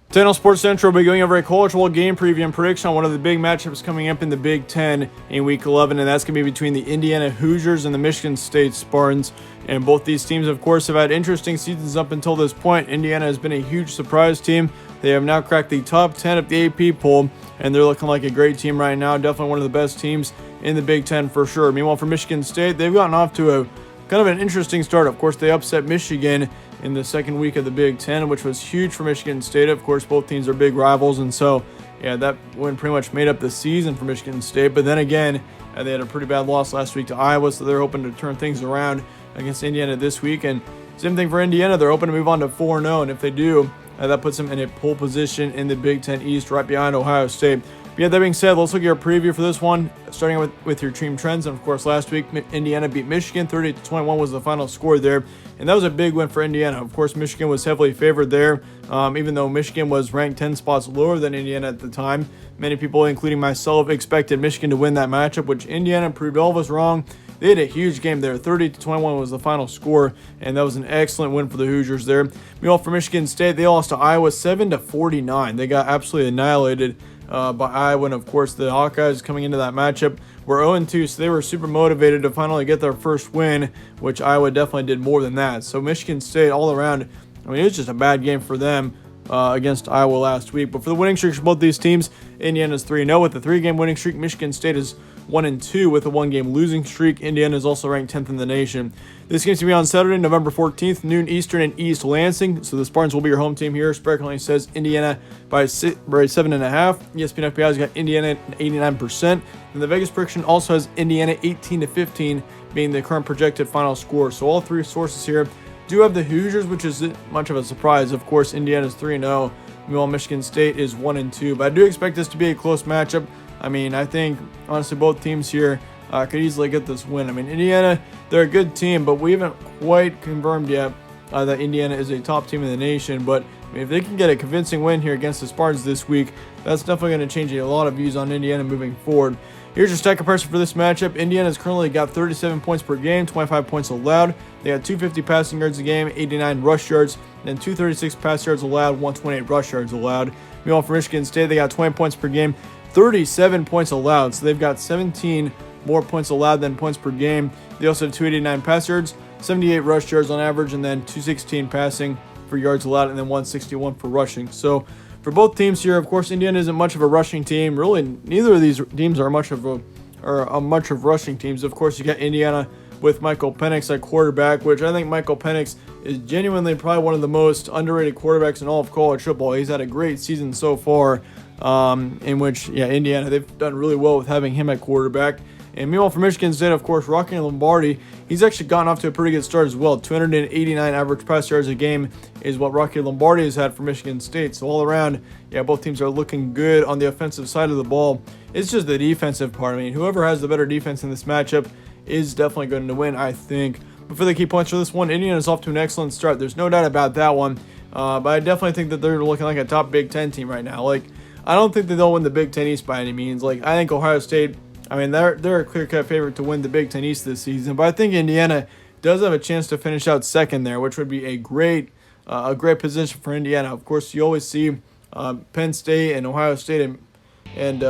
Channel Sports Central will be going over a college football game preview and prediction on one of the big matchups coming up in the Big Ten in Week 11, and that's going to be between the Indiana Hoosiers and the Michigan State Spartans. And both these teams, of course, have had interesting seasons up until this point. Indiana has been a huge surprise team. They have now cracked the top 10 of the AP poll, and they're looking like a great team right now. Definitely one of the best teams in the Big Ten for sure. Meanwhile, for Michigan State, they've gotten off to a kind of an interesting start. Of course, they upset Michigan in the second week of the Big Ten, which was huge for Michigan State. Of course, both teams are big rivals, and so, yeah, that win pretty much made up the season for Michigan State. But then again, they had a pretty bad loss last week to Iowa, so they're hoping to turn things around against Indiana this week. And same thing for Indiana. They're hoping to move on to 4-0, and if they do, that puts them in a pole position in the Big Ten East right behind Ohio State. But yeah, that being said, let's look at your preview for this one, starting with your team trends. And of course, last week, Indiana beat Michigan. 38-21 was the final score there, and that was a big win for Indiana. Of course, Michigan was heavily favored there, even though Michigan was ranked 10 spots lower than Indiana at the time. Many people, including myself, expected Michigan to win that matchup, which Indiana proved all of us wrong. They had a huge game there. 30-21 was the final score, and that was an excellent win for the Hoosiers there. Meanwhile, for Michigan State, they lost to Iowa 7-49. They got absolutely annihilated by Iowa, and of course, the Hawkeyes coming into that matchup were 0-2, so they were super motivated to finally get their first win, which Iowa definitely did more than that. So Michigan State, all around, I mean, it was just a bad game for them against Iowa last week. But for the winning streaks for both these teams, Indiana's 3-0 with a 3-game winning streak. Michigan State is 1-2 with a 1-game losing streak. Indiana is also ranked 10th in the nation. This game's going to be on Saturday, November 14th, noon Eastern in East Lansing. So the Spartans will be your home team here. Spread currently says Indiana by 7.5. ESPN FPI's got Indiana at 89%. And the Vegas prediction also has Indiana 18-15 being the current projected final score. So all three sources here do have the Hoosiers, which is much of a surprise. Of course, Indiana's 3-0, meanwhile Michigan State is 1-2. But I do expect this to be a close matchup. I mean, I think, honestly, both teams here could easily get this win. I mean, Indiana, they're a good team, but we haven't quite confirmed yet that Indiana is a top team in the nation. But I mean, if they can get a convincing win here against the Spartans this week, that's definitely going to change a lot of views on Indiana moving forward. Here's your stat comparison for this matchup. Indiana's currently got 37 points per game, 25 points allowed. They got 250 passing yards a game, 89 rush yards, and 236 pass yards allowed, 128 rush yards allowed. Meanwhile, for Michigan State, they got 20 points per game, 37 points allowed. So they've got 17 more points allowed than points per game. They also have 289 pass yards, 78 rush yards on average, and then 216 passing for yards allowed, and then 161 for rushing. So for both teams here, of course, Indiana isn't much of a rushing team. Really, neither of these teams are much of rushing teams. Of course, you got Indiana with Michael Penix at quarterback, which I think Michael Penix is genuinely probably one of the most underrated quarterbacks in all of college football. He's had a great season so far, in which, Indiana, they've done really well with having him at quarterback. And meanwhile, for Michigan State, of course, Rocky Lombardi, he's actually gotten off to a pretty good start as well. 289 average pass yards a game is what Rocky Lombardi has had for Michigan State. So all around, both teams are looking good on the offensive side of the ball. It's just the defensive part. I mean, whoever has the better defense in this matchup is definitely going to win, I think. But for the key points for this one, Indiana is off to an excellent start. There's no doubt about that one. But I definitely think that they're looking like a top Big Ten team right now. Like, I don't think that they'll win the Big Ten East by any means. Like, I think Ohio State, I mean, they're a clear-cut favorite to win the Big Ten East this season, but I think Indiana does have a chance to finish out second there, which would be a great position for Indiana. Of course, you always see Penn State and Ohio State and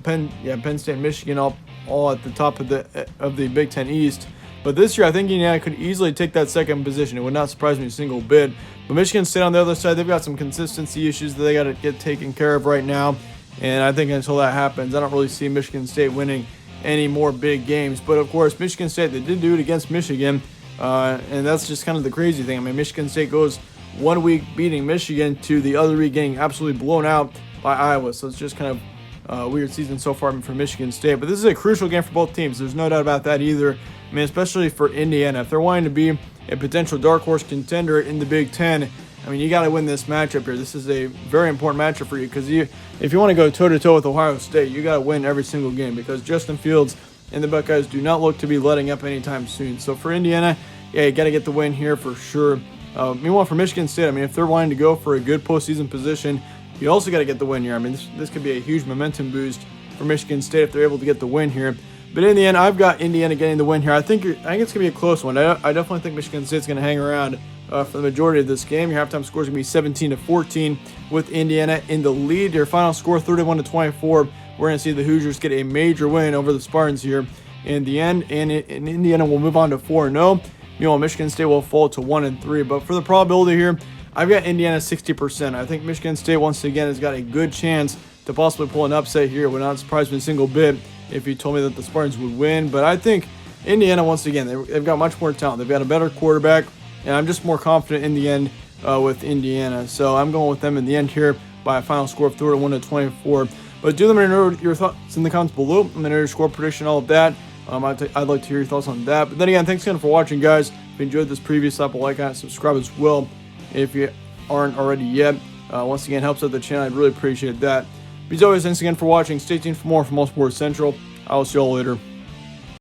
Penn State and Michigan all at the top of the Big Ten East. But this year, I think Indiana could easily take that second position. It would not surprise me a single bit. But Michigan State on the other side, they've got some consistency issues that they got to get taken care of right now. And I think until that happens, I don't really see Michigan State winning any more big games. But of course, Michigan State, they did do it against Michigan. And that's just kind of the crazy thing. I mean, Michigan State goes 1 week beating Michigan to the other week getting absolutely blown out by Iowa. So it's just kind of a weird season so far for Michigan State. But this is a crucial game for both teams. There's no doubt about that either. I mean, especially for Indiana. If they're wanting to be a potential dark horse contender in the Big Ten, I mean, you got to win this matchup here. This is a very important matchup for you because if you want to go toe-to-toe with Ohio State, you got to win every single game because Justin Fields and the Buckeyes do not look to be letting up anytime soon. So for Indiana, you got to get the win here for sure. Meanwhile, for Michigan State, I mean, if they're wanting to go for a good postseason position, you also got to get the win here. I mean, this could be a huge momentum boost for Michigan State if they're able to get the win here. But in the end, I've got Indiana getting the win here. I think it's going to be a close one. I definitely think Michigan State's going to hang around for the majority of this game. Your halftime score is going to be 17-14 with Indiana in the lead. Your final score 31-24. We're going to see the Hoosiers get a major win over the Spartans here in the end, and Indiana will move on to 4-0. Meanwhile, Michigan State will fall to 1-3. But for the probability here, I've got Indiana 60%. I think Michigan State once again has got a good chance to possibly pull an upset here. It would not surprise me a single bit if you told me that the Spartans would win. But I think Indiana, once again, they've got much more talent. They've got a better quarterback, and I'm just more confident in the end with Indiana. So I'm going with them in the end here by a final score of 31-24. But do let me know your thoughts in the comments below. Let me know your score prediction, all of that. I'd like to hear your thoughts on that. But then again, thanks again for watching, guys. If you enjoyed this previous episode, like and subscribe as well if you aren't already yet. Once again, helps out the channel. I'd really appreciate that. But as always, thanks again for watching. Stay tuned for more from All Sports Central. I will see you all later.